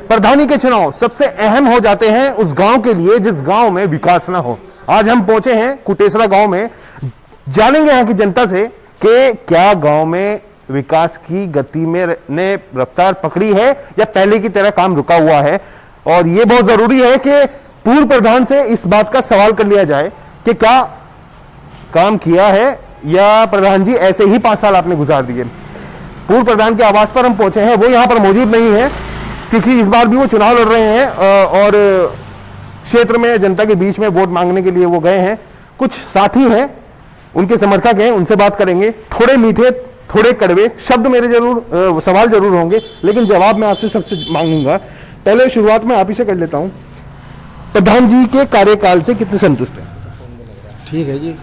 प्रधानी के चुनाव सबसे अहम हो जाते हैं उस गांव के लिए जिस गांव में विकास ना हो। आज हम पहुंचे हैं कुटेसरा गांव में, जानेंगे यहां की जनता से कि क्या गांव में विकास की गति में ने रफ्तार पकड़ी है या पहले की तरह काम रुका हुआ है। और यह बहुत जरूरी है कि पूर्व प्रधान से इस बात का सवाल कर लिया जाए कि क्या काम किया है या प्रधान जी ऐसे ही 5 साल आपने गुजार दिए। पूर्व प्रधान के आवास पर हम पहुंचे हैं, वो यहां पर मौजूद नहीं है क्योंकि इस बार भी वो चुनाव लड़ रहे हैं और क्षेत्र में जनता के बीच में वोट मांगने के लिए वो गए हैं। कुछ साथी हैं, उनके समर्थक हैं, उनसे बात करेंगे। थोड़े मीठे थोड़े कड़वे शब्द मेरे जरूर सवाल जरूर होंगे, लेकिन जवाब मैं आपसे सबसे मांगूंगा। पहले शुरुआत में आप ही से कर लेता हूं। प्रधान जी के कार्यकाल से कितने संतुष्ट हैं? ठीक है जी।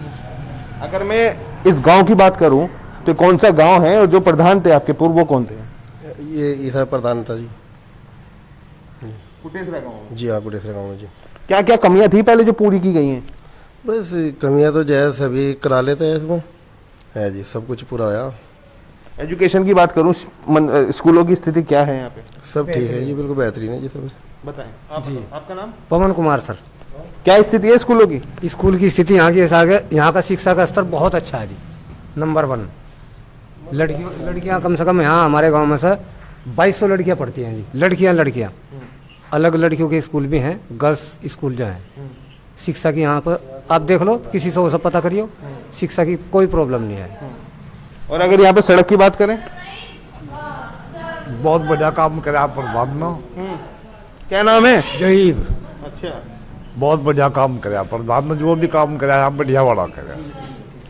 अगर मैं इस गांव की बात करूं तो कौन सा गांव है और जो प्रधान थे आपके पूर्व वो कौन थे? ये ईसा प्रधान था जी। कुटेसरा गांव जी हाँ, कुटेसरा गाँव में जी। क्या क्या कमियां थी पहले जो पूरी की गई हैं? बस कमियां तो जैसे सभी करा लेते हैं इसमें है जी, सब कुछ पूरा आया। एजुकेशन की बात करूं, स्कूलों की स्थिति क्या है यहाँ पे? सब ठीक है जी, बिल्कुल बेहतरीन है जी सब। बताएं जी। आपका नाम? पवन कुमार सर। क्या स्थिति है स्कूलों की? स्कूल की स्थिति यहाँ की ऐसा है, यहाँ का शिक्षा का स्तर बहुत अच्छा है जी, नंबर 1। लड़कियाँ कम से कम यहाँ हमारे गांव में सर 2200 लड़कियाँ पढ़ती हैं जी। लड़कियाँ अलग लड़कियों के स्कूल भी हैं, गर्ल्स स्कूल जो हैं। शिक्षा की यहाँ पर आप देख लो, किसी से वो सब पता करियो, शिक्षा की कोई प्रॉब्लम नहीं है। और अगर यहाँ पे सड़क की बात करें? बहुत बढ़िया काम करा प्रधान ने। क्या नाम है? जहीर। अच्छा, बहुत बढ़िया काम करा प्रधान ने, जो भी काम करा बढ़िया वाला करा।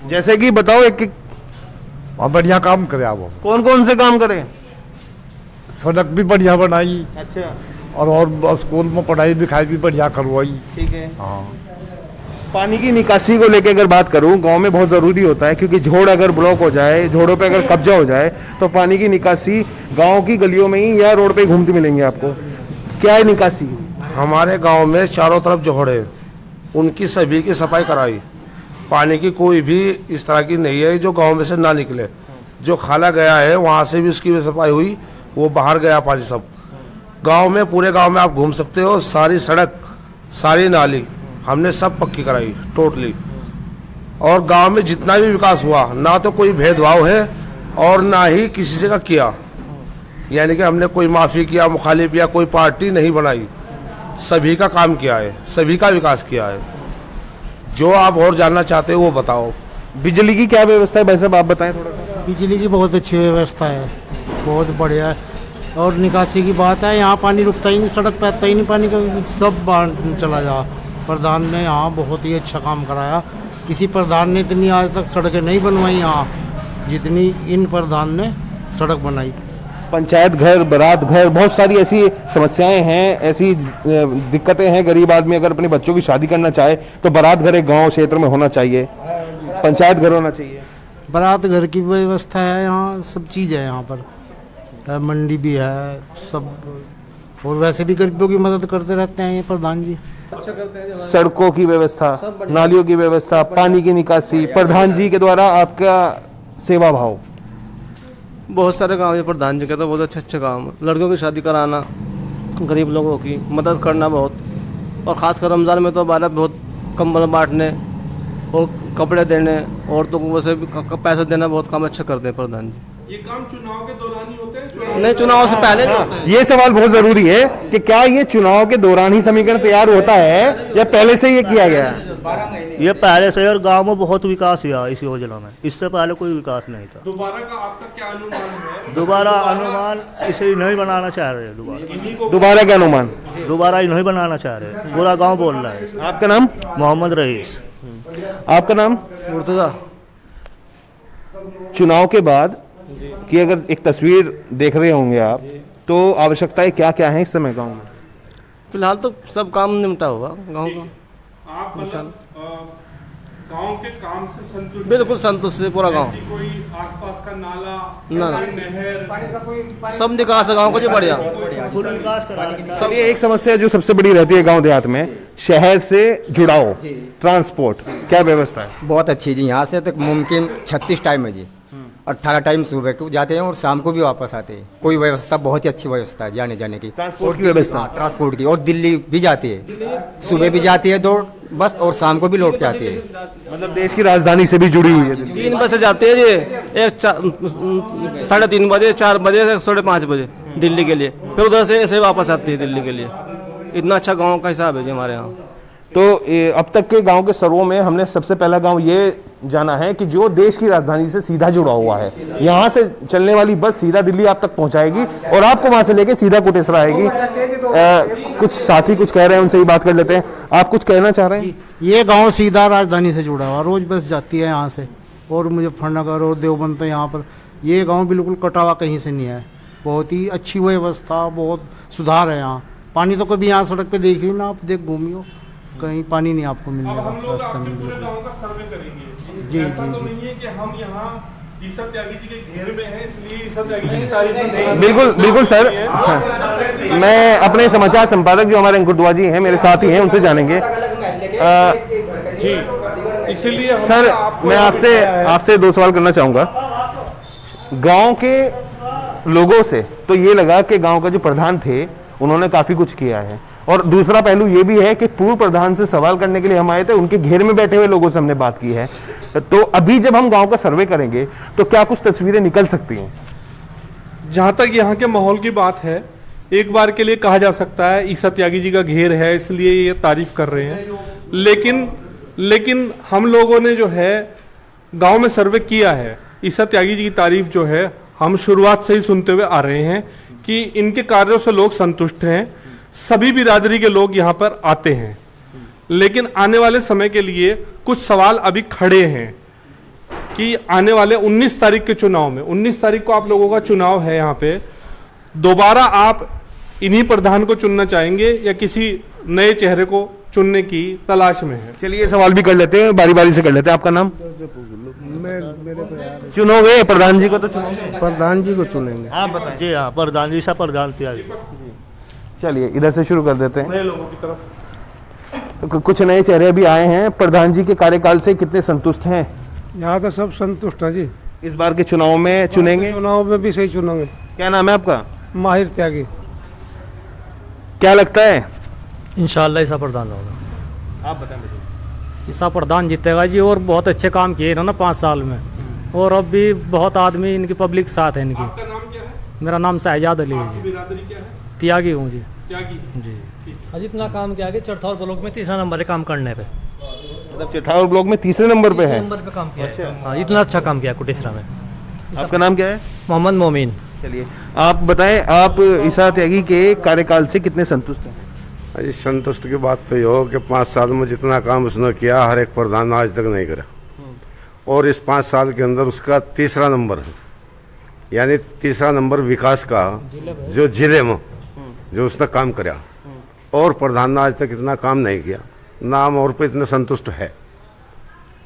जैसे कि बताओ एक एक बढ़िया काम करा वो। कौन कौन से काम करे? सड़क भी बढ़िया बनाई अच्छा, और स्कूल में पढ़ाई लिखाई भी बढ़िया करवाई। ठीक है। हाँ। पानी की निकासी को लेकर अगर बात करूं, गांव में बहुत जरूरी होता है क्योंकि झोड़ अगर ब्लॉक हो जाए, झोड़ों पे अगर कब्जा हो जाए तो पानी की निकासी गांव की गलियों में ही या रोड पे घूमती मिलेंगे आपको। क्या है निकासी? हमारे गांव में चारों तरफ जोड़े, उनकी सभी की सफाई कराई। पानी की कोई भी इस तरह की नहीं है जो गांव में से ना निकले। जो खाला गया है वहाँ से भी उसकी भी सफाई हुई, वो बाहर गया पानी सब। गांव में पूरे गांव में आप घूम सकते हो, सारी सड़क सारी नाली हमने सब पक्की कराई टोटली। और गांव में जितना भी विकास हुआ, ना तो कोई भेदभाव है और ना ही किसी से का किया, यानी कि हमने कोई माफ़ी किया, मुखालिफ या कोई पार्टी नहीं बनाई। सभी का काम किया है, सभी का विकास किया है। जो आप और जानना चाहते हो वो बताओ। बिजली की क्या व्यवस्था है भाई साहब, आप बताएं थोड़ा सा। बिजली की बहुत अच्छी व्यवस्था है, बहुत बढ़िया है। और निकासी की बात है, यहाँ पानी रुकता ही नहीं, सड़क पे आता ही नहीं पानी, का सब बाहर चला जा। प्रधान ने यहाँ बहुत ही अच्छा काम कराया। किसी प्रधान ने इतनी आज तक सड़कें नहीं बनवाई यहाँ जितनी इन प्रधान ने सड़क बनाई। पंचायत घर, बारात घर, बहुत सारी ऐसी समस्याएं हैं, ऐसी दिक्कतें हैं। गरीब आदमी अगर अपने बच्चों की शादी करना चाहे तो बारात घर एक गांव क्षेत्र में होना चाहिए, पंचायत घर होना चाहिए। बारात घर की व्यवस्था है यहाँ, सब चीज़ है यहाँ पर, मंडी भी है सब। और वैसे भी गरीबों की मदद करते रहते हैं ये प्रधान जी। सड़कों की व्यवस्था, नालियों की व्यवस्था, पानी की निकासी, प्रधान जी के द्वारा आपका सेवा भाव? बहुत सारे काम है प्रधान जी का, तो बहुत अच्छे काम है। लड़कियों की शादी कराना, गरीब लोगों की मदद करना बहुत, और ख़ासकर रमज़ान में तो भारत बहुत कंबल बांटने और कपड़े देने, औरतों को वैसे भी पैसा देना, बहुत काम अच्छा करते हैं प्रधान जी। ये काम चुनाव के दौरान ही होते हैं? नहीं, चुनाव से पहले नहीं होते हैं। ये सवाल बहुत जरूरी है कि क्या ये चुनाव के दौरान ही समीकरण तैयार होता है या पहले से ये किया गया है? ये पहले से, और गांव में बहुत विकास हुआ इस योजना में, इससे पहले कोई विकास नहीं था। दोबारा का आपका क्या अनुमान है? दोबारा अनुमान इसे नहीं बनाना चाह रहे। दोबारा क्या अनुमान? दोबारा नहीं बनाना चाह रहे, पूरा गांव बोल रहा है। आपका नाम? मोहम्मद रईस। आपका नाम? मुर्तजा। चुनाव के बाद की अगर एक तस्वीर देख रहे होंगे आप, तो आवश्यकताएं क्या क्या हैं इस समय गांव में? फिलहाल तो सब काम निपटा हुआ गांव का। आप गांव के काम से संतुष्ट? बिल्कुल संतुष्ट है पूरा गांव। कोई आसपास का नाला, ना नहर, सब निकास है गांव का जी, बढ़िया। फुल विकास करा। सब ये एक समस्या जो सबसे बड़ी रहती है गांव देहात में, शहर से जुड़ाव, ट्रांसपोर्ट, क्या व्यवस्था है? बहुत अच्छी जी। यहाँ से तक मुमकिन 36 टाइम है जी। 18 टाइम सुबह को जाते हैं और शाम को भी वापस आते हैं। कोई व्यवस्था बहुत ही अच्छी व्यवस्था है जाने जाने की, ट्रांसपोर्ट की व्यवस्था। हाँ, ट्रांसपोर्ट की। और दिल्ली भी जाती है, सुबह भी जाती है 2 बस और शाम को भी लौट के आती है। मतलब देश की राजधानी से भी जुड़ी हुई है दिल्ली। 3 बसें जाती है जी, एक 3:30 बजे, 4 बजे, 5:30 बजे दिल्ली के लिए, फिर उधर से ऐसे वापस आती है दिल्ली के लिए। इतना अच्छा गाँव का हिसाब है जी हमारे यहाँ। तो अब तक के गांव के सर्वों में हमने सबसे पहला गांव ये जाना है कि जो देश की राजधानी से सीधा जुड़ा हुआ है। यहाँ से चलने वाली बस सीधा दिल्ली आप तक पहुंचाएगी और आपको वहां से लेके सीधा कुटेसरा आएगी। कुछ साथी कुछ कह रहे हैं, उनसे ही बात कर लेते हैं। आप कुछ कहना चाह रहे हैं? ये गांव सीधा राजधानी से जुड़ा हुआ, रोज बस जाती है यहाँ से, और मुजफ्फरनगर और देवबंद तो यहाँ पर। ये गांव बिल्कुल कटा हुआ कहीं से नहीं है। बहुत ही अच्छी व्यवस्था, बहुत सुधार है यहाँ। पानी तो कभी यहाँ सड़क पे देखिए ना, आप देख घूमियो, कहीं पानी नहीं आपको मिलेगा रास्ते में। पूरे गांव का सर्वे करेंगे। जी, ऐसा जी, तो जी। नहीं है कि हम यहाँ ईसा त्यागी जी के घेर में हैं, इसलिए ईसा त्यागी जी की तारीफ नहीं। बिल्कुल बिल्कुल सर। हाँ। मैं अपने समाचार संपादक जो हमारे अंकुर जी हैं, मेरे साथ ही हैं, उनसे जानेंगे। जी, इसीलिए सर मैं आपसे 2 सवाल करना चाहूंगा। गांव के लोगों से तो ये लगा कि गांव का जो प्रधान थे उन्होंने काफी कुछ किया है, और दूसरा पहलू ये भी है कि पूर्व प्रधान से सवाल करने के लिए हम आए थे, उनके घेर में बैठे हुए लोगों से हमने बात की है। तो अभी जब हम गांव का सर्वे करेंगे तो क्या कुछ तस्वीरें निकल सकती हैं? जहाँ तक यहाँ के माहौल की बात है, एक बार के लिए कहा जा सकता है ईसा त्यागी जी का घेर है इसलिए ये तारीफ कर रहे हैं, लेकिन हम लोगों ने जो है गांव में सर्वे किया है, ईसा त्यागी जी की तारीफ जो है हम शुरुआत से ही सुनते हुए आ रहे हैं कि इनके कार्यों से लोग संतुष्ट हैं। सभी बिरादरी के लोग यहाँ पर आते हैं, लेकिन आने वाले समय के लिए कुछ सवाल अभी खड़े हैं कि आने वाले 19 तारीख के चुनाव में, 19 तारीख को आप लोगों का चुनाव है यहाँ पे, दोबारा आप इन्हीं प्रधान को चुनना चाहेंगे या किसी नए चेहरे को चुनने की तलाश में है? चलिए सवाल भी कर लेते हैं, बारी बारी से कर लेते हैं। आपका नाम? चुनोगे प्रधान जी को? तो चुनोगे प्रधान जी को चुनेंगे। हाँ बताएं जी। हाँ, प्रधान जी सा प्रधान त्यागी। चलिए इधर से शुरू कर देते हैं। नए लोगों की तरफ तो कुछ नए चेहरे अभी आए हैं। प्रधान जी के कार्यकाल से कितने संतुष्ट हैं? यहाँ तो सब संतुष्ट हैं जी। इस बार के चुनाव में चुनेंगे? चुनाव में भी सही चुनेंगे। क्या नाम है आपका? माहिर त्यागी। क्या लगता है? इंशाल्लाह ऐसा प्रधान होगा। आप बताएं। ईसा प्रधान जीतेगा जी, और बहुत अच्छे काम किए इन्होंने 5 साल में, और अब भी बहुत आदमी इनकी पब्लिक साथ है इनकी। आपका नाम क्या है? मेरा नाम शहजाद अली है आपकी जी। बिरादरी क्या है? त्यागी हूँ जी। त्यागी जी। आज इतना काम किया कि चौथा ब्लॉक में 3रा नंबर है काम करने पे। मतलब चिठावर ब्लॉक में 3रे नंबर पे है। नंबर पे काम किया है। हाँ, इतना अच्छा काम किया कुटेसरा में। आपका नाम क्या है? मोहम्मद मोमीन। चलिए आप बताएं, आप ईसा त्यागी के कार्यकाल से कितने संतुष्ट हैं? अजी संतुष्ट की बात तो ये हो कि 5 साल में जितना काम उसने किया हर एक प्रधान आज तक नहीं करा, और इस 5 साल के अंदर उसका 3रा नंबर है, यानी 3रा नंबर विकास का जो जिले में जो उसने काम करा, और प्रधान ने आज तक इतना काम नहीं किया। नाम और पे इतने संतुष्ट है।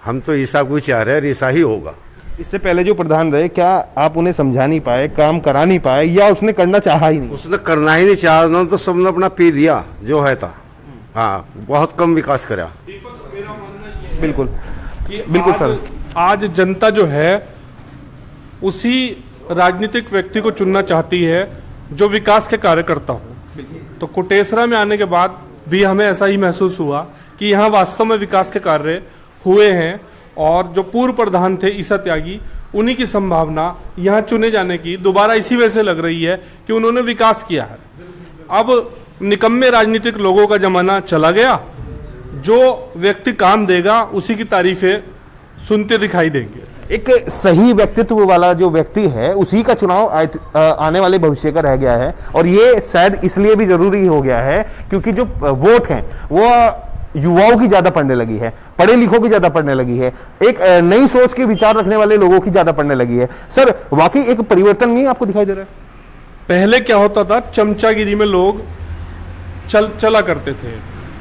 हम तो ईसा को ही चाह रहे हैं, ईसा ही होगा। इससे पहले जो प्रधान रहे, क्या आप उन्हें समझा नहीं पाए, काम करा नहीं पाए, या उसने करना चाहा ही नहीं? उसने करना ही नहीं चाहा, उन्होंने तो सबने अपना पी लिया जो है था। हाँ, बहुत कम विकास करा। बिल्कुल बिल्कुल सर। आज जनता जो है उसी राजनीतिक व्यक्ति को चुनना चाहती है जो विकास के कार्य करता हो। तो कुटेसरा में आने के बाद भी हमें ऐसा ही महसूस हुआ कि यहाँ वास्तव में विकास के कार्य हुए हैं, और जो पूर्व प्रधान थे ईसा त्यागी, उन्हीं की संभावना यहाँ चुने जाने की दोबारा इसी वजह से लग रही है कि उन्होंने विकास किया है। अब निकम्मे राजनीतिक लोगों का जमाना चला गया। जो व्यक्ति काम देगा उसी की तारीफें सुनते दिखाई देंगे। एक सही व्यक्तित्व वाला जो व्यक्ति है उसी का चुनाव आने वाले भविष्य का रह गया है, और ये शायद इसलिए भी जरूरी हो गया है क्योंकि जो वोट है वो युवाओं की ज्यादा पड़ने लगी है, पढ़े लिखों की ज्यादा पड़ने लगी है, एक नई सोच के विचार रखने वाले लोगों की ज्यादा पड़ने लगी है। सर वाकई एक परिवर्तन नहीं आपको दिखाई दे रहा है? पहले क्या होता था, चमचागिरी में लोग चला करते थे,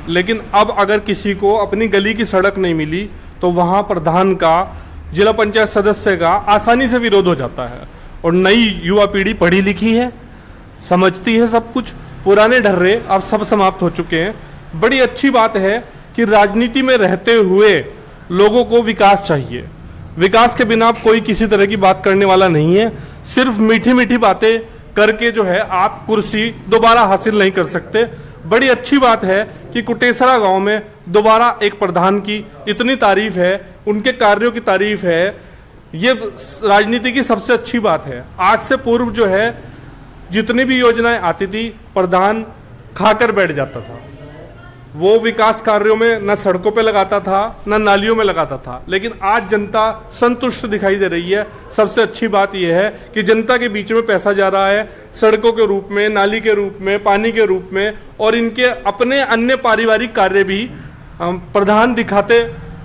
लेकिन अब अगर किसी को अपनी गली की सड़क नहीं मिली तो वहां प्रधान का, जिला पंचायत सदस्य का आसानी से विरोध हो जाता है। और नई युवा पीढ़ी पढ़ी लिखी है, समझती है सब कुछ। पुराने ढर्रे अब सब समाप्त हो चुके हैं। बड़ी अच्छी बात है कि राजनीति में रहते हुए लोगों को विकास चाहिए। विकास के बिना कोई किसी तरह की बात करने वाला नहीं है। सिर्फ मीठी मीठी बातें करके जो है आप कुर्सी दोबारा हासिल नहीं कर सकते। बड़ी अच्छी बात है कि कुटेसरा गांव में दोबारा एक प्रधान की इतनी तारीफ है, उनके कार्यों की तारीफ है, ये राजनीति की सबसे अच्छी बात है। आज से पूर्व जो है जितनी भी योजनाएं आती थी, प्रधान खाकर बैठ जाता था। वो विकास कार्यों में न सड़कों पे लगाता था न नालियों में लगाता था, लेकिन आज जनता संतुष्ट दिखाई दे रही है। सबसे अच्छी बात यह है कि जनता के बीच में पैसा जा रहा है, सड़कों के रूप में, नाली के रूप में, पानी के रूप में, और इनके अपने अन्य पारिवारिक कार्य भी प्रधान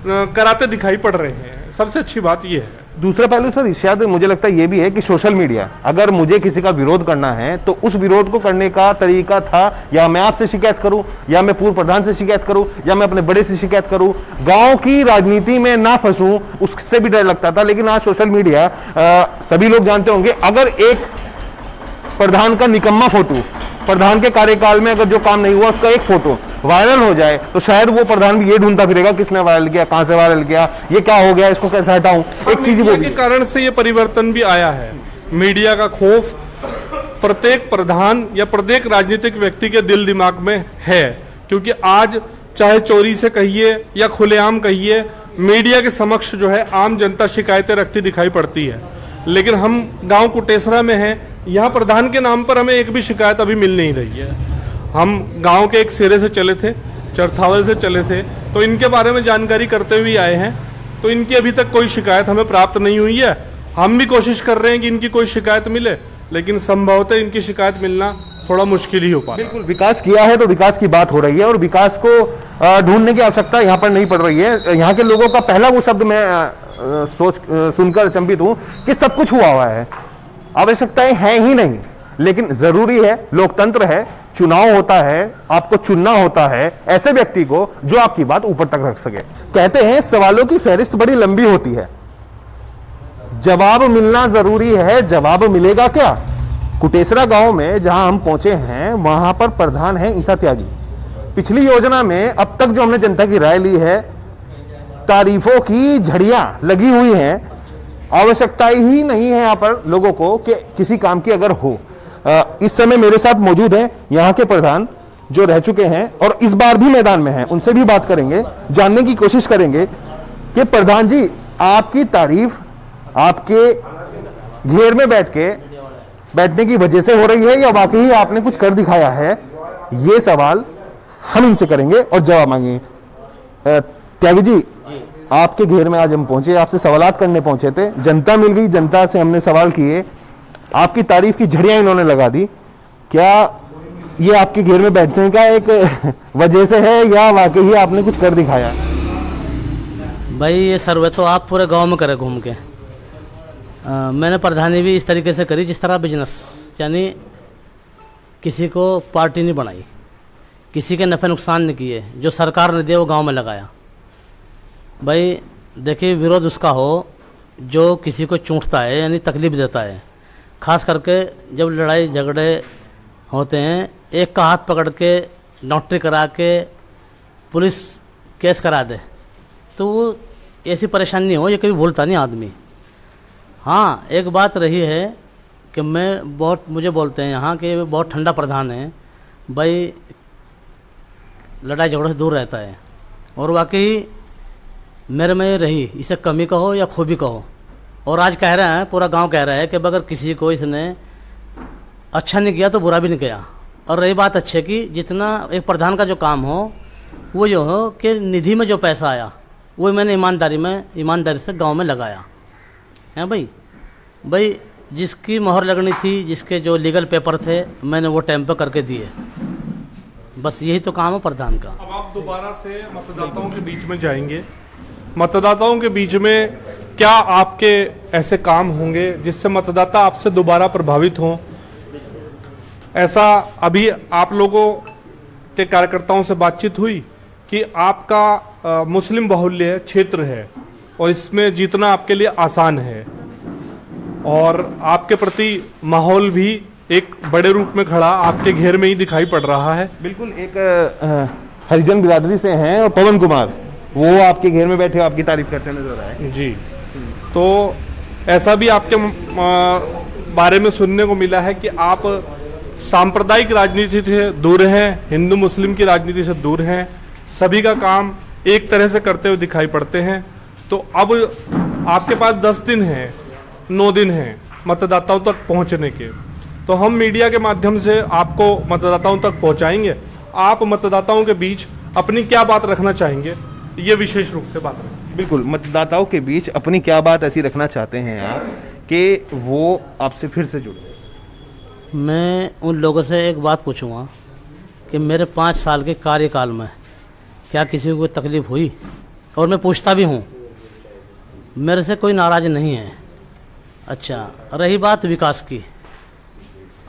कराते दिखाई पड़ रहे हैं। सबसे अच्छी बात यह है। दूसरा पहलू सर इर्शाद, मुझे लगता है ये भी है कि सोशल मीडिया, अगर मुझे किसी का विरोध करना है तो उस विरोध को करने का तरीका था या मैं आपसे शिकायत करूं, या मैं पूर्व प्रधान से शिकायत करूं, या मैं अपने बड़े से शिकायत करूं, गांव की राजनीति में ना फंसूं, उससे भी डर लगता था। लेकिन आज सोशल मीडिया, सभी लोग जानते होंगे, अगर एक प्रधान का निकम्मा फोटो, प्रधान के कार्यकाल में अगर जो काम नहीं हुआ उसका एक फोटो वायरल हो जाए तो शायद वो प्रधान भी ये ढूंढता फिरेगा किसने वायरल किया, कहां से वायरल किया, ये क्या हो गया, इसको कैसे हटाऊं। एक चीज वो के कारण से ये परिवर्तन भी आया है। मीडिया का खौफ प्रत्येक प्रधान या प्रत्येक राजनीतिक व्यक्ति के दिल दिमाग में है, क्योंकि आज चाहे चोरी से कहिए या खुलेआम कहिए, मीडिया के समक्ष जो है आम जनता शिकायतें रखती दिखाई पड़ती है। लेकिन हम गांव कुटेसरा में हैं, यहाँ प्रधान के नाम पर हमें एक भी शिकायत अभी मिल नहीं रही है। हम गांव के एक सिरे से चले थे, चरथावल से चले थे, तो इनके बारे में जानकारी करते हुए आए हैं, तो इनकी अभी तक कोई शिकायत हमें प्राप्त नहीं हुई है। हम भी कोशिश कर रहे हैं कि इनकी कोई शिकायत मिले, लेकिन संभवतः इनकी शिकायत मिलना थोड़ा मुश्किल ही हो पा रहा है। बिल्कुल, विकास किया है तो विकास की बात हो रही है, और विकास को ढूंढने की आवश्यकता यहाँ पर नहीं पड़ रही है। यहाँ के लोगों का पहला वो शब्द मैं सुनकर अचंभित हूँ कि सब कुछ हुआ है, आवश्यकताएं हैं ही नहीं। लेकिन जरूरी है, लोकतंत्र है, चुनाव होता है, आपको चुनना होता है ऐसे व्यक्ति को जो आपकी बात ऊपर तक रख सके। कहते हैं सवालों की फहरिस्त बड़ी लंबी होती है, जवाब मिलना जरूरी है। जवाब मिलेगा क्या? कुटेसरा गांव में जहां हम पहुंचे हैं वहां पर प्रधान है ईसा त्यागी। पिछली योजना में अब तक जो हमने जनता की राय ली है, तारीफों की झड़ियां लगी हुई हैं, आवश्यकता ही नहीं है यहां पर लोगों को कि किसी काम की अगर हो। इस समय मेरे साथ मौजूद हैं यहाँ के प्रधान जो रह चुके हैं और इस बार भी मैदान में हैं, उनसे भी बात करेंगे, जानने की कोशिश करेंगे कि प्रधान जी आपकी तारीफ आपके घेर में बैठने की वजह से हो रही है या वाकई आपने कुछ कर दिखाया है? ये सवाल हम इनसे करेंगे और जवाब मांगेंगे। त्यागी जी, आपके घेर में आज हम पहुंचे, आपसे सवालात करने पहुंचे थे, जनता मिल गई, जनता से हमने सवाल किए, आपकी तारीफ की झड़ियां इन्होंने लगा दी। क्या ये आपके घेर में बैठने का एक वजह से है या वाकई ही आपने कुछ कर दिखाया? भाई ये सर्वे तो आप पूरे गांव में करे घूम के। मैंने प्रधानी भी इस तरीके से करी जिस तरह बिजनेस, यानी किसी को पार्टी नहीं बनाई, किसी के नफ़े नुकसान नहीं किए, जो सरकार ने दिया वो गांव में लगाया। भाई देखिए, विरोध उसका हो जो किसी को चूंटता है यानी तकलीफ देता है, खास करके जब लड़ाई झगड़े होते हैं, एक का हाथ पकड़ के नोटरी करा के पुलिस केस करा दे तो वो ऐसी परेशानी हो, ये कभी भूलता नहीं आदमी। हाँ, एक बात रही है कि मुझे बोलते हैं यहाँ कि बहुत ठंडा प्रधान है, भाई लड़ाई झगड़ों से दूर रहता है, और वाकई मेरे में ये रही, इसे कमी कहो या खूबी कहो। और आज कह रहे हैं, पूरा गांव कह रहा है कि अगर किसी को इसने अच्छा नहीं किया तो बुरा भी नहीं किया। और रही बात अच्छे की, जितना एक प्रधान का जो काम हो वो जो हो कि निधि में जो पैसा आया वो मैंने ईमानदारी से गांव में लगाया है। भाई जिसकी मोहर लगनी थी, जिसके जो लीगल पेपर थे, मैंने वो टाइम पर करके दिए। बस यही तो काम है प्रधान का। अब आप दोबारा से मतदाताओं के बीच में जाएंगे, मतदाताओं के बीच में क्या आपके ऐसे काम होंगे जिससे मतदाता आपसे दोबारा प्रभावित हों? ऐसा अभी आप लोगों के कार्यकर्ताओं से बातचीत हुई कि आपका मुस्लिम बाहुल्य क्षेत्र है और इसमें जीतना आपके लिए आसान है, और आपके प्रति माहौल भी एक बड़े रूप में खड़ा आपके घेर में ही दिखाई पड़ रहा है। बिल्कुल, एक हरिजन बिरादरी से हैं, और पवन कुमार वो आपके घेर में बैठे आपकी तारीफ करते नजर आए। जी, तो ऐसा भी आपके बारे में सुनने को मिला है कि आप सांप्रदायिक राजनीति से दूर हैं, हिंदू मुस्लिम की राजनीति से दूर हैं, सभी का काम एक तरह से करते हुए दिखाई पड़ते हैं। तो अब आपके पास 10 दिन हैं, 9 दिन हैं मतदाताओं तक पहुंचने के, तो हम मीडिया के माध्यम से आपको मतदाताओं तक पहुंचाएंगे। आप मतदाताओं के बीच अपनी क्या बात रखना चाहेंगे, ये विशेष रूप से बात रखें। बिल्कुल, मतदाताओं के बीच अपनी क्या बात ऐसी रखना चाहते हैं आप कि वो आपसे फिर से जुड़े? मैं उन लोगों से एक बात पूछूंगा कि मेरे 5 साल के कार्यकाल में क्या किसी को कोई तकलीफ़ हुई, और मैं पूछता भी हूँ, मेरे से कोई नाराज़ नहीं है। अच्छा, रही बात विकास की,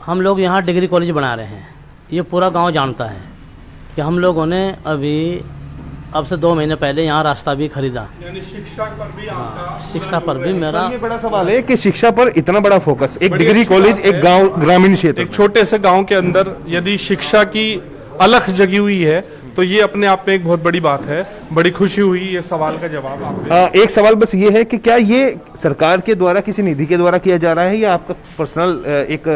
हम लोग यहाँ डिग्री कॉलेज बना रहे हैं, ये पूरा गांव जानता है कि हम लोगों ने अभी अब से 2 महीने पहले यहाँ रास्ता भी खरीदा। यानी शिक्षा पर भी आपका, शिक्षा पर भी मेरा ये बड़ा सवाल है कि शिक्षा पर इतना बड़ा फोकस, एक डिग्री कॉलेज एक गांव ग्रामीण क्षेत्र, एक छोटे से गांव के अंदर यदि शिक्षा की अलख जगी हुई है तो ये अपने आप में एक बहुत बड़ी बात है। बड़ी खुशी हुई ये सवाल का जवाब आपने। एक सवाल बस ये है कि क्या ये सरकार के द्वारा किसी निधि के द्वारा किया जा रहा है या आपका पर्सनल एक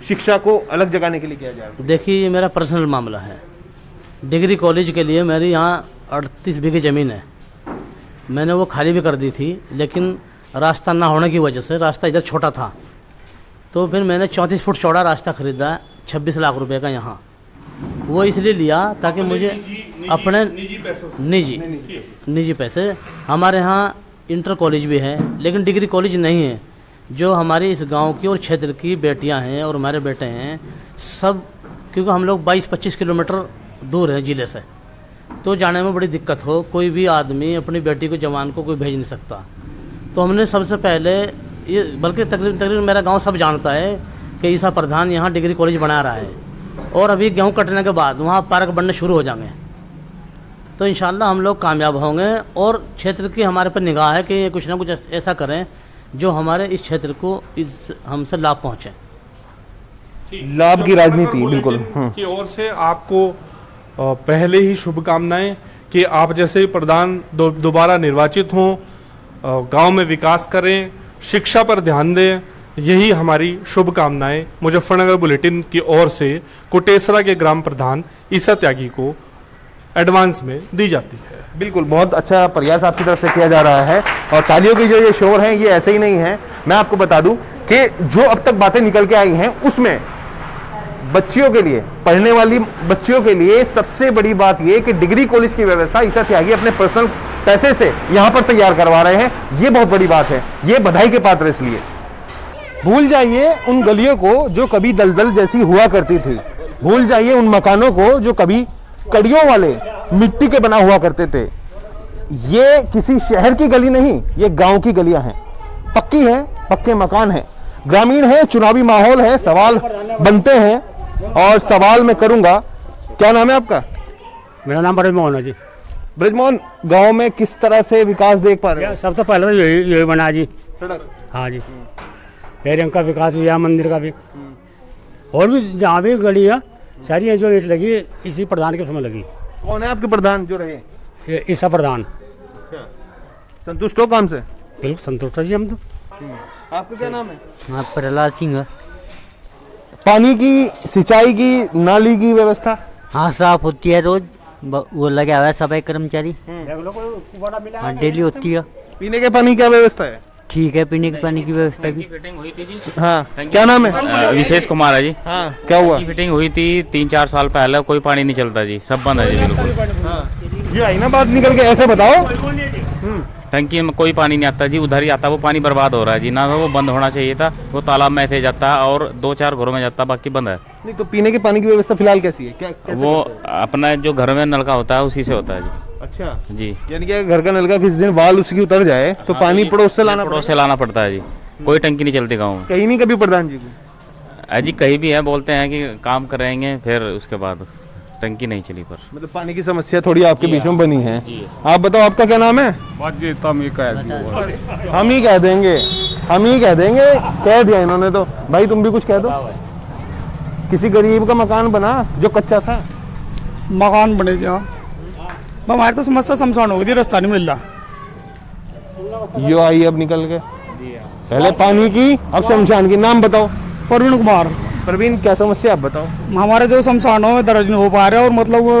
शिक्षा को अलग जगाने के लिए किया जा रहा है? देखिए, ये मेरा पर्सनल मामला है। डिग्री कॉलेज के लिए मेरी यहाँ 38 बीघे ज़मीन है, मैंने वो खाली भी कर दी थी, लेकिन रास्ता ना होने की वजह से, रास्ता इधर छोटा था, तो फिर मैंने 34 फुट चौड़ा रास्ता ख़रीदा 26 लाख रुपए का यहाँ। वो इसलिए लिया ताकि मुझे अपने निजी पैसे, हमारे यहाँ इंटर कॉलेज भी है लेकिन डिग्री कॉलेज नहीं है। जो हमारी इस गांव की और क्षेत्र की बेटियां हैं और हमारे बेटे हैं सब, क्योंकि हम लोग 22-25 किलोमीटर दूर हैं ज़िले से, तो जाने में बड़ी दिक्कत हो, कोई भी आदमी अपनी बेटी को, जवान को कोई भेज नहीं सकता। तो हमने सबसे पहले ये, बल्कि तकरीबन मेरा गांव सब जानता है कि ईसा प्रधान यहाँ डिग्री कॉलेज बना रहा है, और अभी गेहूँ कटने के बाद वहाँ पार्क बनने शुरू हो जाएंगे, तो इंशाल्लाह हम लोग कामयाब होंगे। और क्षेत्र की हमारे पर निगाह है कि कुछ ना कुछ ऐसा करें जो हमारे इस क्षेत्र को इस हमसे लाभ पहुँचे। लाभ की राजनीति बिल्कुल की ओर से आपको पहले ही शुभकामनाएं कि आप जैसे प्रधान दोबारा निर्वाचित हों, गांव में विकास करें, शिक्षा पर ध्यान दें, यही हमारी शुभकामनाएं मुजफ्फरनगर बुलेटिन की ओर से कुटेसरा के ग्राम प्रधान ईसा त्यागी को एडवांस में दी जाती है। बिल्कुल, बहुत अच्छा प्रयास आपकी तरफ से किया जा रहा है, और तालियों की जो ये शोर है ये ऐसे ही नहीं है। मैं आपको बता दूं कि जो अब तक बातें निकल के आई हैं उसमें बच्चियों के लिए, पढ़ने वाली बच्चियों के लिए सबसे बड़ी बात यह कि डिग्री कॉलेज की व्यवस्था ईसा त्यागी अपने पर्सनल पैसे से यहां पर तैयार करवा रहे हैं, ये बहुत बड़ी बात है, ये बधाई के पात्र इसलिए। भूल जाइए उन गलियों को जो कभी दलदल जैसी हुआ करती थी, भूल जाइए उन मकानों को जो कभी कड़ियों वाले मिट्टी के बना हुआ करते थे। ये किसी शहर की गली नहीं, ये गांव की गलियां हैं, पक्की हैं, पक्के मकान हैं, ग्रामीण है, चुनावी माहौल है, सवाल बनते हैं और सवाल मैं करूंगा। क्या नाम है आपका? मेरा नाम ब्रजमोहन है जी। ब्रजमोहन, गांव में किस तरह से विकास देख पा रहे हैं? सब तो पहले यही बना जी, सड़क। हाँ जी, रंग का विकास भी, यहाँ मंदिर का भी, और भी जहाँ भी गलियाँ सारी हैं जो ईट लगी इसी प्रधान के समय लगी। कौन है आपके प्रधान जो रहे? ईसा प्रधान। अच्छा, संतुष्ट हो काम से? बिल्कुल संतुष्ट है जी हम तो। आपका क्या नाम है? हाँ, प्रहलाद सिंह। पानी की, सिंचाई की, नाली की व्यवस्था? हाँ, साफ होती है रोज, वो लगा हुआ है सफाई कर्मचारी, डेली होती है। पीने के पानी क्या व्यवस्था है? ठीक है, पीने के पानी की व्यवस्था भी। फिटिंग हुई थी जी। हाँ, क्या नाम है? विशेष कुमार है जी। हाँ, क्या हुआ? फिटिंग हुई थी 3-4 साल पहले, कोई पानी नहीं चलता जी, सब बंद है जी बिल्कुल। ये आई ना बात निकल के, ऐसे बताओ। टंकी में कोई पानी नहीं आता जी, उधर ही आता, वो पानी बर्बाद हो रहा है जी, ना वो बंद होना चाहिए था, वो तालाब में ऐसे जाता और 2-4 घरों में जाता, बाकी बंद है। नहीं तो पीने के पानी की व्यवस्था फिलहाल कैसी है? क्या वो अपना जो घर में नलका होता है उसी से होता है जी। अच्छा जी, यानी कि घर का नलका किसी दिन वाल उसकी उतर जाए तो पानी पड़ोस से लाना पड़ता है जी, कोई टंकी नहीं चलती गाँव में। कहीं नहीं कभी प्रधान जी को? जी कहीं भी है, बोलते हैं कि काम करेंगे, फिर उसके बाद टंकी नहीं चली। पर मतलब पानी की समस्या थोड़ी आपके बीच में बनी है। आप बताओ, आपका क्या नाम है? हम ही कह देंगे, कह दिया इन्होंने तो। भाई तुम भी कुछ कह दो। किसी गरीब का मकान बना जो कच्चा था? मकान बने थे। हाँ हमारी तो समस्या शमशान हो गई थी, रास्ता नहीं मिल रहा। यो आई अब निकल के, पहले पानी की अब शमशान की। नाम बताओ। प्रवीण कुमार। प्रवीण, क्या समस्या आप बताओ। हमारे जो शमशान हो दर्ज नहीं हो पा रहा और मतलब वो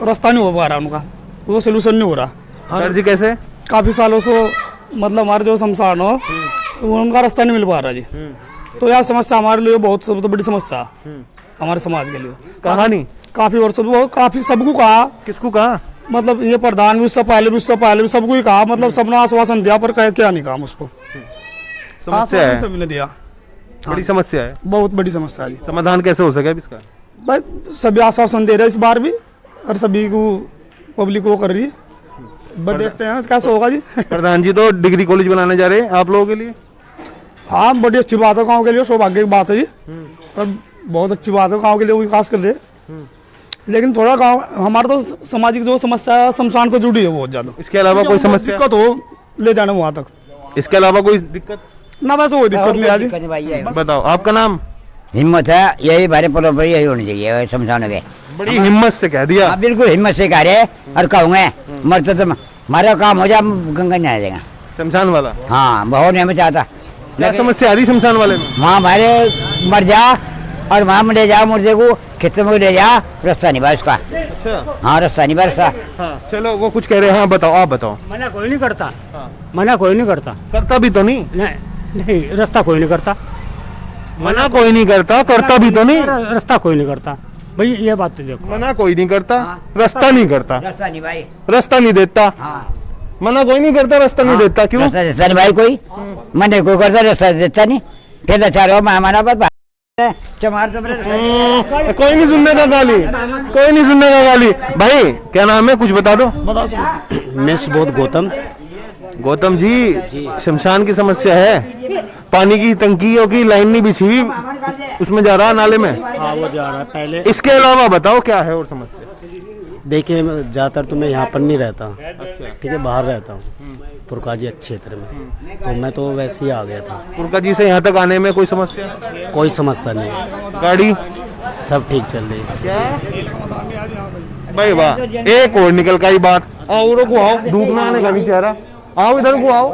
रास्ता नहीं हो पा रहा, उनका वो सोल्यूशन नहीं हो रहा। दर्ज कैसे? काफ़ी सालों से मतलब हमारे जो शमशान हो उनका रास्ता नहीं मिल पा रहा जी। तो यह समस्या हमारे लिए बहुत सबसे बड़ी समस्या है हमारे समाज के लिए। कहानी काफ़ी वर्षों काफ़ी सबको कहा। किसको कहा? मतलब ये प्रधान भी, उससे पहले भी सबको ही कहा, मतलब सबने आश्वासन दिया पर क्या नहीं कहा उसको। समस्या है, सभी ने दिया। बड़ी समस्या है, बहुत बड़ी समस्या है। समाधान कैसे हो सके इसका? बस सभी आश्वासन दे रहे इस बार भी और सभी को पब्लिक को कर रही है, बस देखते हैं कैसे होगा जी। प्रधान जी तो डिग्री कॉलेज बनाने जा रहे हैं आप लोगों के लिए। हाँ बड़ी अच्छी बात है, गाँव के लिए सौभाग्य की बात है जी, और बहुत अच्छी बात है, गाँव के लिए विकास कर रहे हैं। लेकिन थोड़ा गाँव हमारा तो सामाजिक जो समस्या है शमशान से जुड़ी है बहुत ज्यादा। इसके अलावा कोई समस्या दिक्कत हो ले जाना वहाँ तक? इसके अलावा कोई दिक्कत ना, वैसे कोई दिक्कत नहीं आती। बताओ आपका नाम? हिम्मत है, यही हमारे पर यही होनी चाहिए शमशान के। बड़ी हिम्मत से कह दिया। बिल्कुल हिम्मत से कह रहे और कहूँगे मरते तो हमारा काम हो जाए, गंगा नहीं आ जाएगा शमशान वाला। हाँ बहुत नहीं चाहता। क्या समस्या आ रही शमशान वाले में? वहाँ हमारे मर जा और वहाँ में ले जाओ मुर्दे को, खेतों में ले जा, रास्ता नहीं बा उसका। अच्छा। हाँ रास्ता नहीं बा रास्ता। हाँ चलो वो कुछ कह रहे हैं। हाँ बताओ, आप बताओ। मना कोई नहीं करता। मना कोई नहीं करता। करता भी तो नहीं? नहीं रास्ता कोई नहीं करता। मना कोई नहीं करता, करता भी तो नहीं? रास्ता कोई नहीं करता भाई, ये बात तो देखो। मना कोई नहीं करता, रास्ता नहीं करता, रास्ता नहीं भाई, रास्ता नहीं देता। मना कोई नहीं करता, रास्ता नहीं देता। क्यों? रास्ता नहीं भाई, कोई मना कोई करता, रास्ता देता नहीं। फिर चारों मेहमाना पर चमार कोई नहीं सुनने का गाली, कोई नहीं सुनने का गाली। भाई क्या नाम है, कुछ बता दो। मैं सुबोध गौतम। गौतम जी, शमशान की समस्या है, पानी की टंकियों की लाइन नहीं बिछी हुई, उसमें जा रहा है नाले में। हाँ वो जा रहा है पहले। इसके अलावा बताओ क्या है और समस्या? देखिए ज्यादातर तो मैं यहाँ पर नहीं रहता, ठीक है, बाहर रहता हूँ पुरकाजी क्षेत्र में, तो मैं तो वैसे ही आ गया था। पुरकाजी से यहाँ तक आने में कोई समस्या? कोई समस्या नहीं है, गाड़ी सब ठीक चल रही है। भाई वाह, एक और निकल का ही बात। और को आओ, धूप में आने का नहीं चेहरा, आओ इधर को आओ।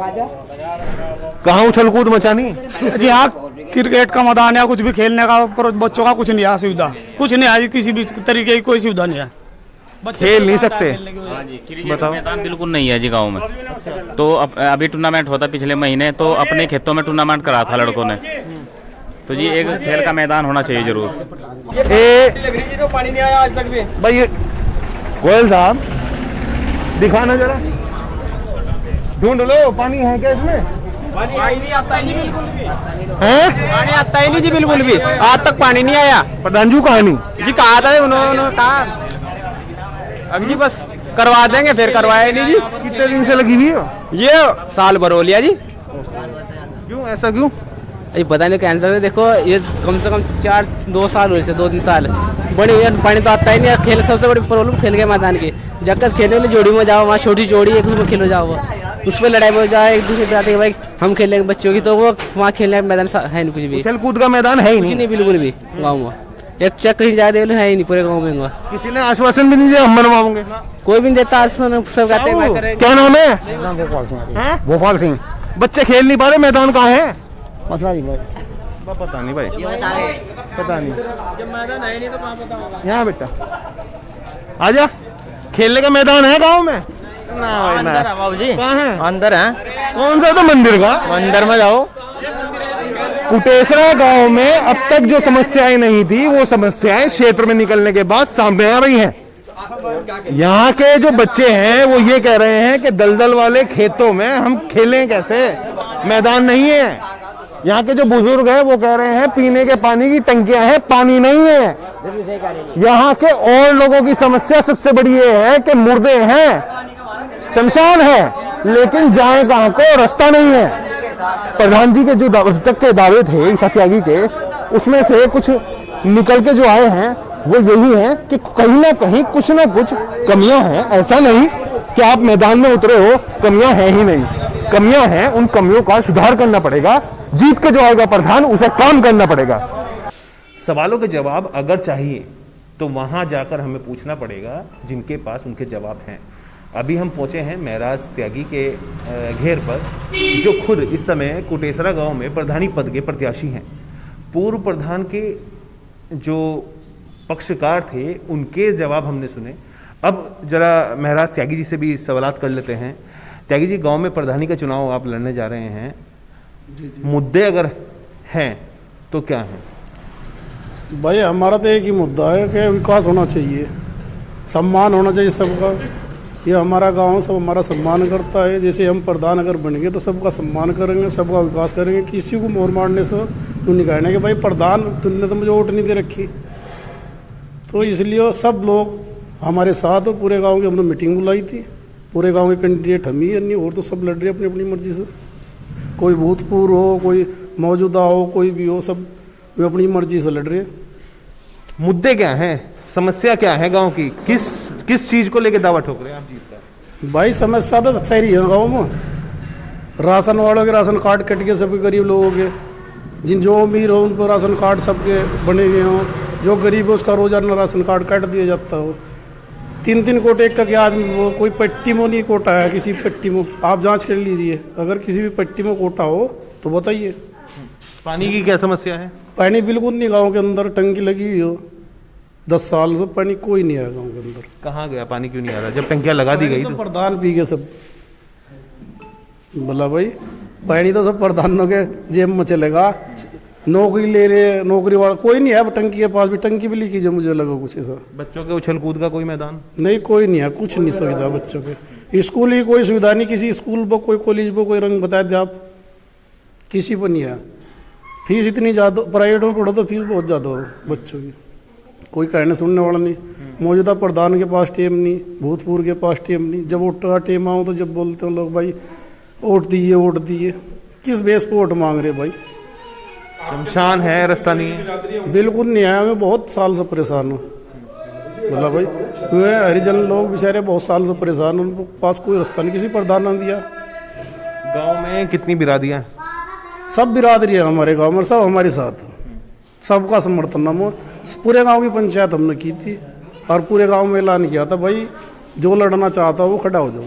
कहाँ उछल कूद मचानी जी? हाँ क्रिकेट का मैदान है, कुछ भी खेलने का, पर बच्चों का कुछ नहीं है सुविधा, कुछ नहीं है, किसी भी तरीके की कोई सुविधा नहीं है, खेल नहीं सकते। बताओ। मैदान बिल्कुल नहीं है जी गांव में। तो अभी टूर्नामेंट होता पिछले महीने, तो अपने खेतों में टूर्नामेंट करा था लड़कों ने। तो जी एक खेल का मैदान होना चाहिए जरूर। पानी नहीं आया आज तक भी। भाई गोयल साहब दिखाना जरा, ढूंढ लो पानी है क्या इसमें? पानी नहीं आता है बिल्कुल भी। हैं? पानी आता ही नहीं जी बिल्कुल भी, आज तक पानी नहीं आया। प्रधान जी कहानी जी कहा था उन्होंने कहा अभी जी बस करवा देंगे, फिर करवाया नहीं जी। कितने दिन से लगी हुई है? ये साल भर हो लिया जी। क्यों ऐसा क्यों? ये पता नहीं कैंसर है। देखो ये कम से कम 2 साल हुए, 2-3 साल बड़ी हुई, पानी तो आता ही नहीं। खेल सबसे बड़ी प्रॉब्लम खेल के मैदान की, जब खेलने के लिए जोड़ी में जाओ, वहाँ छोटी जोड़ी एक उसमें खेलो जाओ, उस पर लड़ाई हो जाए, एक दूसरे पे भाई हम खेलेंगे बच्चों की, तो वो वहाँ खेलने का मैदान है नहीं, कुछ भी उछल कूद का मैदान है ही नहीं बिल्कुल भी गाँव में। एक चक कहीं जाए है ही नहीं पूरे गाँव में। किसी ने आश्वासन भी नहीं दिया हम बनवाओगे? कोई भी नहीं देता, सब कहते हैं। क्या नाम है? गोपाल सिंह। बच्चे खेल नहीं पा रहे, मैदान कहाँ है? पता नहीं भाई, पता नहीं भाई, पता नहीं। जब मैदान है नहीं तो कहाँ पता होगा? यहाँ बेटा आजा, खेलने का मैदान है गांव में? ना भाई ना। बाबू जी कहाँ है? अंदर है। कौन सा? तो मंदिर का अंदर में जाओ। कुटेसरा गांव में अब तक जो समस्याएं नहीं थी, वो समस्याएं क्षेत्र में निकलने के बाद सामने आ रही हैं। यहाँ के जो बच्चे हैं वो ये कह रहे हैं कि दलदल वाले खेतों में हम खेलें कैसे, मैदान नहीं है। यहाँ के जो बुजुर्ग हैं वो कह रहे हैं पीने के पानी की टंकियां हैं, पानी नहीं है। यहाँ के और लोगों की समस्या सबसे बड़ी ये है कि मुर्दे हैं, शमशान है, लेकिन जाए कहाँ को, रास्ता नहीं है। प्रधान जी के जो अब तक के दावे थे सत्यागी के, उसमें से कुछ निकल के जो आए हैं वो यही है कि कहीं ना कहीं कुछ ना कुछ कमियां हैं। ऐसा नहीं कि आप मैदान में उतरे हो, कमियां हैं ही नहीं, कमियां हैं, उन कमियों का सुधार करना पड़ेगा। जीत के जो आएगा प्रधान, उसे काम करना पड़ेगा। सवालों के जवाब अगर चाहिए तो वहाँ जाकर हमें पूछना पड़ेगा जिनके पास उनके जवाब हैं। अभी हम पहुँचे हैं महराज त्यागी के घेर पर, जो खुद इस समय कुटेसरा गांव में प्रधानी पद के प्रत्याशी हैं। पूर्व प्रधान के जो पक्षकार थे उनके जवाब हमने सुने। अब जरा महराज त्यागी जी से भी सवालात कर लेते हैं। त्यागी जी, गांव में प्रधानी का चुनाव आप लड़ने जा रहे हैं, मुद्दे अगर हैं तो क्या हैं? भाई हमारा तो एक ही मुद्दा है कि विकास होना चाहिए, सम्मान होना चाहिए सबका। ये हमारा गांव सब हमारा सम्मान करता है। जैसे हम प्रधान अगर बन गए तो सबका सम्मान करेंगे, सबका विकास करेंगे। किसी को मोर मारने से तो नहीं कहना कि भाई प्रधान तुमने तो मुझे वोट नहीं दे रखी। तो इसलिए सब लोग हमारे साथ हो। पूरे गांव की हमने मीटिंग बुलाई थी। पूरे गांव के कैंडिडेट हम ही नहीं और तो सब लड़ रहे अपनी अपनी मर्जी से। कोई भूतपूर्व हो, कोई मौजूदा हो, कोई भी हो, सब वे अपनी मर्जी से लड़ रहे। मुद्दे क्या हैं, समस्या क्या है गांव की? किस चीज को लेके दावा ठोक रहे हैं आप जीत का? भाई समस्या तो अच्छा ही है गाँव में। राशन वालों के राशन कार्ड कट गए, सभी गरीब लोगों के। जो अमीर हो उन पर राशन कार्ड सबके बने हुए हों। जो गरीब है उसका रोजाना राशन कार्ड काट दिया जाता हो। 3-3 कोटे एक का क्या आदमी, वो कोई पट्टी में नहीं कोटा है किसी पट्टी में। आप जांच कर लीजिए, अगर किसी भी पट्टी में कोटा हो तो बताइए। पानी की क्या समस्या है? पानी बिल्कुल नहीं। गांव के अंदर टंकी लगी हुई हो 10 साल से, पानी कोई नहीं आया गांव के अंदर। कहाँ गया पानी? क्यों नहीं आ रहा जब टंकियां लगा दी गई? तो प्रधान पी गए सब। बोला भाई पानी तो सब प्रधानों के जेब में चलेगा। नौकरी ले रहे, नौकरी वाला कोई नहीं है टंकी के पास भी। टंकी भी लीकेज है, मुझे लगा कुछ ऐसा। बच्चों के उछल कूद का कोई मैदान नहीं, कोई नहीं है, कुछ नहीं सुविधा बच्चों के। स्कूल ही कोई सुविधा नहीं, किसी स्कूल पर कोई कॉलेज पर कोई रंग बता दे आप, किसी पर नहीं है। फीस इतनी ज़्यादा, प्राइवेट में पढ़ो तो फीस बहुत ज़्यादा हो बच्चों की, कोई कहने सुनने वाला नहीं। मौजूदा प्रधान के पास टेम नहीं, भूतपूर्व के पास टेम नहीं। जब वोट का टेम आओ तो जब बोलते हैं लोग भाई वोट दिए वोट दिए, किस बेस पर वोट मांग रहे भाई? शमशान है, रास्ता नहीं है। बिल्कुल नहीं है। मैं बहुत साल से परेशान हूँ। बोला भाई मैं हरिजन लोग बेचारे बहुत साल से परेशान हूँ, उनके पास कोई रास्ता नहीं, किसी प्रधान ने दिया। गांव में कितनी बिरादियाँ? सब बिरादरी है हमारे गांव में, सब हमारे साथ, सबका समर्थन हम। पूरे गांव की पंचायत हमने की थी और पूरे गांव में ऐलान किया था भाई जो लड़ना चाहता वो खड़ा हो जाओ।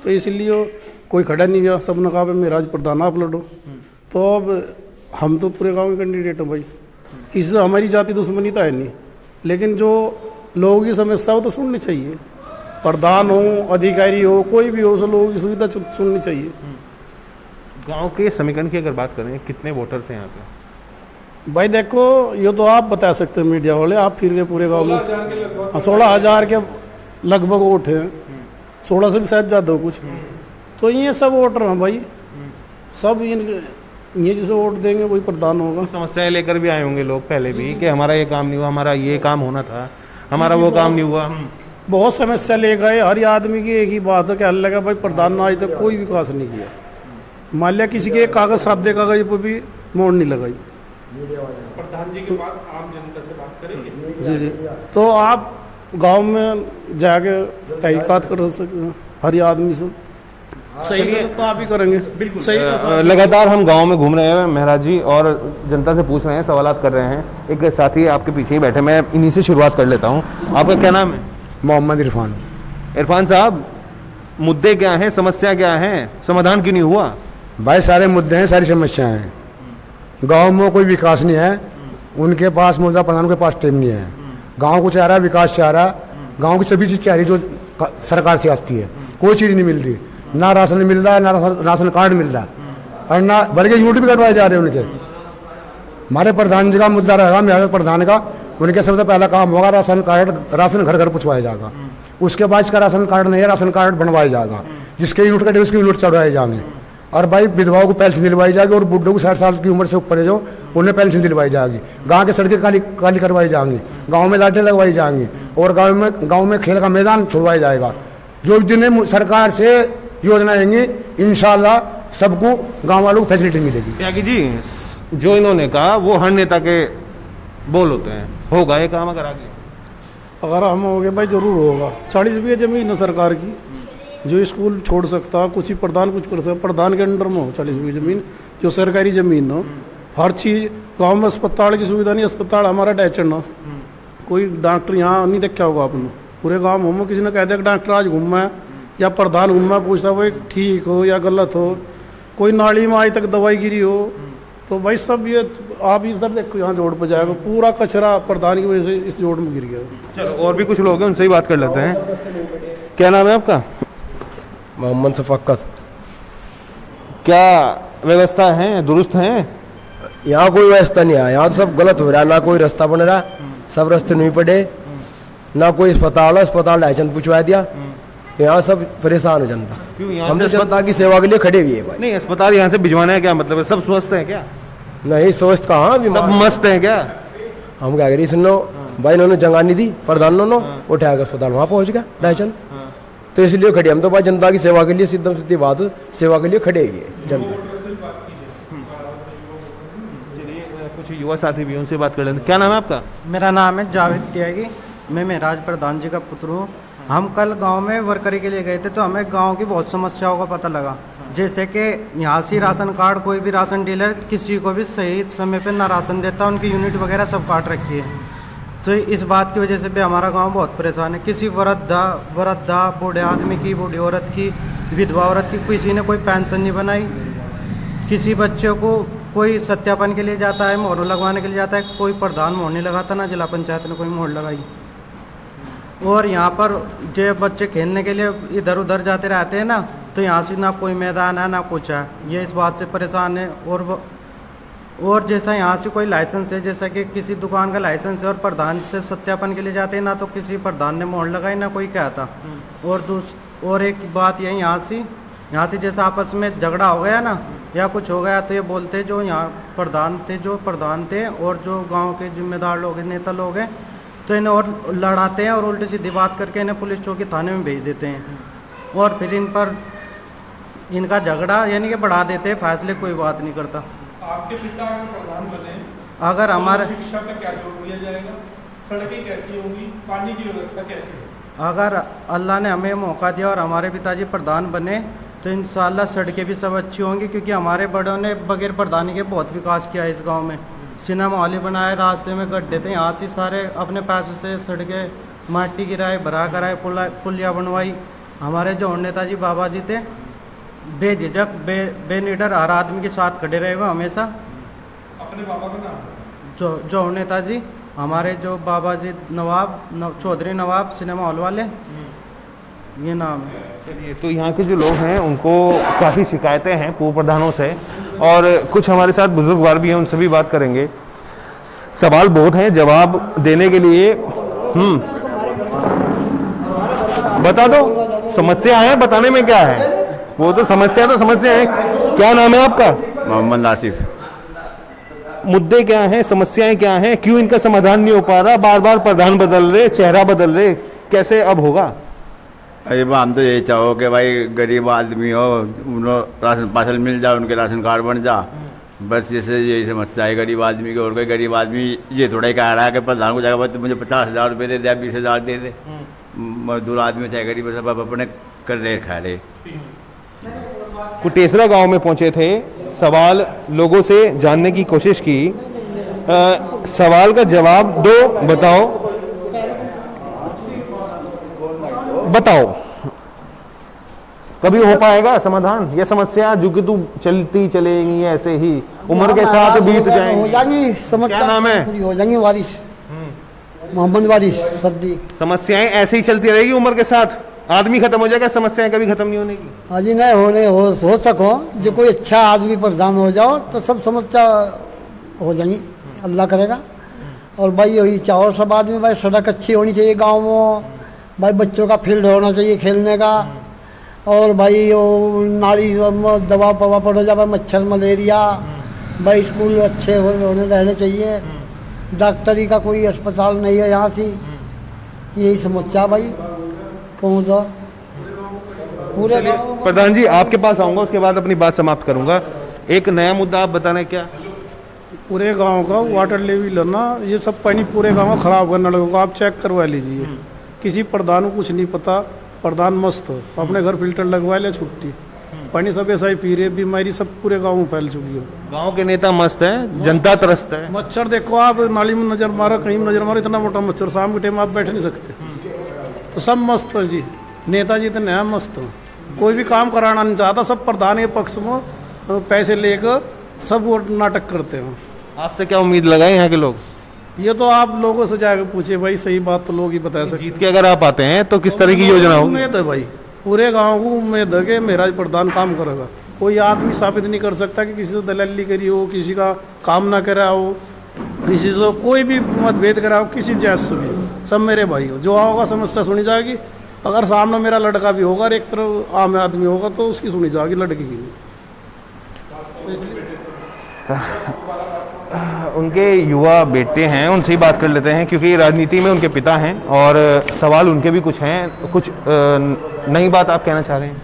तो इसलिए कोई खड़ा नहीं गया, सब ने कहा मेरा आज प्रधान आप लड़ो। तो अब हम तो पूरे गांव के कैंडिडेट हैं भाई, किसी से हमारी जाति दुश्मनी तो है नहीं, लेकिन जो लोगों की समस्या हो तो सुननी चाहिए। प्रधान हो, अधिकारी हो, कोई भी हो, सब लोगों की सुविधा सुननी चाहिए। गांव के समीकरण की अगर बात करें, कितने वोटर्स हैं यहाँ पे? भाई देखो ये तो आप बता सकते हैं, मीडिया वाले, आप फिर रहे पूरे गांव में। 16,000 के लगभग वोट हैं, 16 से भी शायद ज़्यादा हो कुछ। तो ये सब वोटर हैं भाई, सब ये जिसे वोट देंगे वही प्रधान होगा। समस्याएं लेकर भी आए होंगे लोग पहले भी कि हमारा ये काम नहीं हुआ, हमारा ये काम होना था, हमारा वो काम नहीं हुआ। बहुत समस्या ले गए। हर आदमी की एक ही बात है कि हल लगा भाई प्रधान ने आज तक कोई विकास नहीं किया। मान लिया किसी के कागज सादे कागज पर भी मोड़ नहीं लगाई। प्रधान जी के बाद आम जनता से बात करेंगे। जी जी, तो आप गांव में जाके तहकीकात कर सकते हैं हर आदमी से। सही है तो आप ही करेंगे। बिल्कुल सही। लगातार हम गांव में घूम रहे हैं महराज जी, और जनता से पूछ रहे हैं, सवालात कर रहे हैं। एक साथी आपके पीछे ही बैठे, मैं इन्हीं से शुरुआत कर लेता हूँ। आपका क्या नाम है? मोहम्मद इरफान। इरफान साहब, मुद्दे क्या हैं, समस्या क्या है, समाधान क्यों नहीं हुआ? भाई सारे मुद्दे हैं, सारी समस्याएं हैं। गांव में कोई विकास नहीं है, उनके पास मौजूदा प्रधान के पास टेम नहीं है। गांव को चाह रहा है, विकास चाह रहा, गांव की सभी चीज़ चाह रही जो सरकार से आती है, कोई चीज़ नहीं मिल रही। ना राशन मिल रहा है, ना राशन कार्ड मिल रहा है, और ना बल्कि यूनिट भी कटवाए जा रहे हैं उनके। हमारे प्रधान जी का मुद्दा रहेगा, मेरे प्रधान का, उनके सबसे पहला काम होगा राशन कार्ड, राशन घर घर पहुँचवाया जाएगा। उसके बाद इसका राशन कार्ड नहीं है, राशन कार्ड बनवाया जाएगा, जिसके यूनिट कटे उसके यूनिट चढ़वाए जाएंगे। और भाई विधवाओं को पेंशन दिलवाई जाएगी, और बुढ़ों को 60 साल की उम्र से ऊपर है जो, उन्हें पेंशन दिलवाई जाएगी। गांव की सड़कें काली करवाई जाएंगी, गांव में लाइटें लगवाई जाएंगी, और गांव में खेल का मैदान छुड़वाया जाएगा। जो जिन्हें सरकार से योजना आएंगी इंशाल्लाह सबको गांव वालों को फैसिलिटी मिलेगी। त्यागी जी, जो इन्होंने कहा वो हर नेता के बोल होते हैं, होगा ये काम अगर आगे? अगर हम हो गए भाई जरूर होगा। 40 बीघा जमीन है सरकार की, जो स्कूल छोड़ सकता, कुछ ही प्रधान कुछ कर सकता। प्रधान के अंडर में हो 40 बीघा जमीन, जो सरकारी जमीन हो। हर चीज़ गांव में अस्पताल की सुविधा नहीं, अस्पताल हमारा डैचन हो, कोई डॉक्टर यहाँ नहीं देखा होगा आपने। पूरे गांव में किसी ने कह दिया कि डॉक्टर आज घूमा है या प्रधान घूमा, पूछता भाई ठीक हो या गलत हो, कोई नाली में आज तक दवाई गिरी हो तो भाई सब ये आप इधर देखो यहाँ जोड़ पर जाएगा पूरा कचरा प्रधान की वजह से इस जोड़ में गिर गया। चलो और भी कुछ लोग हैं उनसे ही बात कर लेते हैं। क्या नाम है आपका? मोहम्मद शफकत। क्या व्यवस्था है, दुरुस्त है? यहाँ कोई व्यवस्था नहीं है, यहाँ सब गलत हो रहा है, ना कोई रास्ता बन रहा, सब रास्ते नहीं पड़े, ना कोई अस्पताल है, अस्पताल लाइसेंस पूछवा दिया, यहाँ सब परेशान है जनता। हम तो जनता की सेवा के लिए खड़े हुए हैं भाई। नहीं अस्पताल यहाँ से भिजवाना है क्या मतलब है? सब स्वस्थ है क्या? नहीं स्वस्थ कहाँ, सब मस्त है क्या? हम क्या करिए सुनो भाई, इन्होंने जंगानी दी प्रधान ने उठा के अस्पताल वहाँ पहुँच गया लाइसेंस, तो इसलिए खड़े हम तो भाई जनता की सेवा के लिए, सीधम सीधी बात सेवा के लिए खड़े हुए जनता। कुछ युवा साथी भी उनसे बात कर लेते। क्या नाम है आपका? मेरा नाम है जावेद त्यागी, मैं महराज प्रधान जी का पुत्र हूँ। हम कल गांव में वर्करी के लिए गए थे तो हमें गांव की बहुत समस्याओं का पता लगा, जैसे कि यहाँ से राशन कार्ड कोई भी राशन डीलर किसी को भी सही समय पे ना राशन देता, उनकी यूनिट वगैरह सब काट रखी है। तो इस बात की वजह से भी हमारा गांव बहुत परेशान है। किसी वृद्धा बूढ़े आदमी की, बूढ़ी औरत की, विधवा औरत की किसी ने कोई पेंशन नहीं बनाई, किसी बच्चों को कोई सत्यापन के लिए जाता है, मोहर लगवाने के लिए जाता है, कोई प्रधान मोहर नहीं लगाता, ना जिला पंचायत ने कोई मोहर लगाई। और यहाँ पर जो बच्चे खेलने के लिए इधर उधर जाते रहते हैं ना, तो यहाँ से ना कोई मैदान है ना कुछ है, ये इस बात से परेशान है। और जैसा यहाँ से कोई लाइसेंस है, जैसा कि किसी दुकान का लाइसेंस है और प्रधान से सत्यापन के लिए जाते हैं ना, तो किसी प्रधान ने मोहर लगाई ना कोई कहता। और एक बात यही, यहाँ से जैसा आपस में झगड़ा हो गया ना या कुछ हो गया तो ये बोलते जो यहाँ प्रधान थे और जो गांव के जिम्मेदार लोग हैं, नेता लोग हैं, तो इन्हें और लड़ाते हैं और उल्टी सीधी बात करके इन्हें पुलिस चौकी थाने में भेज देते हैं और फिर इन पर इनका झगड़ा यानी कि बढ़ा देते हैं, फैसले कोई बात नहीं करता। आपके पिता अगर प्रधान बने, अगर हमारे शिक्षा पे क्या जोर दिया जाएगा, सड़कें कैसी होंगी, पानी की व्यवस्था कैसी होगी? अगर अल्लाह ने हमें मौका दिया और हमारे पिताजी प्रधान बने तो इंशाल्लाह सड़कें भी सब अच्छी होंगी, क्योंकि हमारे बड़ों ने बगैर प्रधानी के बहुत विकास किया है इस गांव में। सिनेमा हॉल बनाए, रास्ते में गड्ढे थे, यहाँ से सारे अपने पैसों से सड़कें माटी गिराए, भरा कराए, पुलिया बनवाई। हमारे जो नेताजी बाबा जी थे, बेझिझक बेनिडर हर आदमी के साथ खड़े रहे हुए हमेशा। अपने बाबा का नाम? जो नेताजी हमारे जो बाबा जी चौधरी नवाब सिनेमा हॉल वाले, ये नाम है। चलिए, तो यहाँ के जो लोग हैं उनको काफ़ी शिकायतें हैं पूर्व प्रधानों से, और कुछ हमारे साथ बुजुर्गवार भी हैं, उनसे भी बात करेंगे। सवाल बहुत हैं, जवाब देने के लिए बता दो, समस्या है, बताने में क्या है, वो तो समस्या है। क्या नाम है आपका? मोहम्मद आसिफ। मुद्दे क्या हैं, समस्याएं क्या हैं, क्यों इनका समाधान नहीं हो पा रहा? बार बार प्रधान बदल रहे, चेहरा बदल रहे, कैसे अब होगा? अरे हम तो यही चाहो कि भाई गरीब आदमी हो, उनको राशन पार्सल मिल जाए, उनके राशन कार्ड बन जा, बस जैसे यही समस्या है गरीब आदमी की। और कोई गरीब आदमी ये थोड़ा ही कह रहा है कि प्रधान को जाकर मुझे 50,000 रुपये दे दे, 20,000 दे दे। मजदूर आदमी चाहे गरीब सब अपने कर रहे खा रहे। कुटेसरा गांव में पहुंचे थे, सवाल लोगों से जानने की कोशिश की। सवाल का जवाब दो, बताओ कभी हो पाएगा समाधान? यह समस्या जो कि तू चलती चलेगी ऐसे ही उम्र के साथ बीत जाएंगी? हो जाएंगी समस्या। क्या नाम है? हो जाएंगी वारिस, मोहम्मद वारिस सद्दीक। समस्याएं ऐसे ही चलती रहेगी उम्र के साथ? आदमी खत्म हो जाएगा, समस्याएं कभी खत्म नहीं होने की? हाँ जी, नहीं हो सको जो कोई अच्छा आदमी प्रधान हो जाओ तो सब समस्या हो जाएंगी, अल्लाह करेगा। और भाई यही चाहो सब आदमी, भाई सड़क अच्छी होनी चाहिए गाँव में, भाई बच्चों का फील्ड होना चाहिए खेलने का, और भाई वो नाली दवा पवा पड़ जाए, मच्छर मलेरिया, भाई स्कूल अच्छे होने रहने चाहिए, डॉक्टरी का कोई अस्पताल नहीं है यहाँ से, यही समस्या भाई। कौन सा पूरे प्रधान जी आपके पास आऊंगा, उसके बाद अपनी बात समाप्त करूंगा। एक नया मुद्दा आप बताना। क्या? पूरे गांव का वाटर लेवल है ना, ये सब पानी पूरे गांव में खराब करने लगेगा, आप चेक करवा लीजिए। किसी प्रधान को कुछ नहीं पता, प्रधान मस्त हो, अपने घर फिल्टर लगवा ले, छुट्टी। पानी सब ऐसा ही पी रहे, बीमारी सब पूरे गांव में फैल चुकी है। गांव के नेता मस्त है, जनता त्रस्त है। मच्छर देखो आप, नाली में नजर मारो, कहीं नजर मारो, इतना मोटा मच्छर, शाम के टाइम आप बैठ नहीं सकते। तो सब मस्त है जी, नेताजी इतने हैं मस्त हैं, कोई भी काम कराना नहीं चाहता, सब प्रधान के पक्ष में पैसे लेकर सब वो नाटक करते हैं। आपसे क्या उम्मीद लगाए यहाँ के लोग? ये तो आप लोगों से जाकर पूछे भाई, सही बात तो लोग ही बता सकते। जीत के अगर आप आते हैं तो किस तरह की योजना होगी? उम्मीद है भाई, पूरे गांव को उम्मीद है कि मेरा प्रधान काम करेगा। कोई आदमी साबित नहीं कर सकता कि किसी से दलाली करी हो, किसी का काम ना करा हो, किसी से कोई भी मतभेद करा हो, किसी जात से भी, सब मेरे भाई हो। जो होगा समस्या सुनी जाएगी। अगर सामने मेरा लड़का भी होगा और एक तरफ आम आदमी होगा तो उसकी सुनी जाएगी, लड़की की नहीं। उनके युवा बेटे हैं, उनसे ही बात कर लेते हैं, क्योंकि राजनीति में उनके पिता हैं और सवाल उनके भी कुछ हैं। कुछ नई बात आप कहना चाह रहे हैं?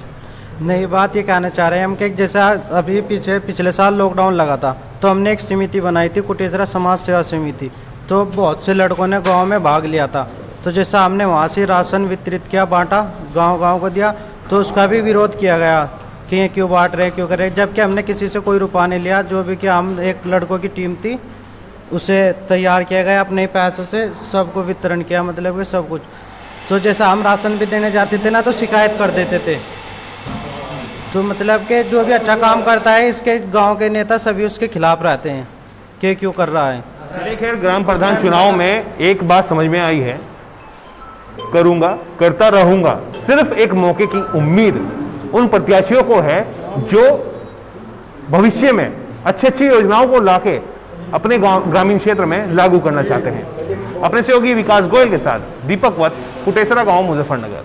नई बात ये कहना चाह रहे हैं हम कि जैसा अभी पिछले साल लॉकडाउन लगा था, तो हमने एक समिति बनाई थी, कुटेसरा समाज सेवा समिति। तो बहुत से लड़कों ने गांव में भाग लिया था। तो जैसा हमने वहाँ से राशन वितरित किया, बांटा, गांव को दिया, तो उसका भी विरोध किया गया कि ये क्यों बांट रहे, क्यों कर रहे, जबकि हमने किसी से कोई रुपया नहीं लिया। जो भी कि हम एक लड़कों की टीम थी, उसे तैयार किया गया, अपने पैसों से सबको वितरण किया, मतलब कि सब कुछ। तो जैसा हम राशन भी देने जाते थे ना, तो शिकायत कर देते थे। तो मतलब कि जो भी अच्छा काम करता है, इसके गांव के नेता सभी उसके खिलाफ रहते हैं कि क्यों कर रहा है। चलिए खैर, ग्राम प्रधान चुनाव में एक बात समझ में आई है, करूंगा, करता रहूंगा। सिर्फ एक मौके की उम्मीद उन प्रत्याशियों को है जो भविष्य में अच्छी अच्छी योजनाओं को लाके अपने ग्रामीण क्षेत्र में लागू करना चाहते हैं। अपने सहयोगी विकास गोयल के साथ दीपक वत्स, कुटेसरा गांव, मुजफ्फरनगर।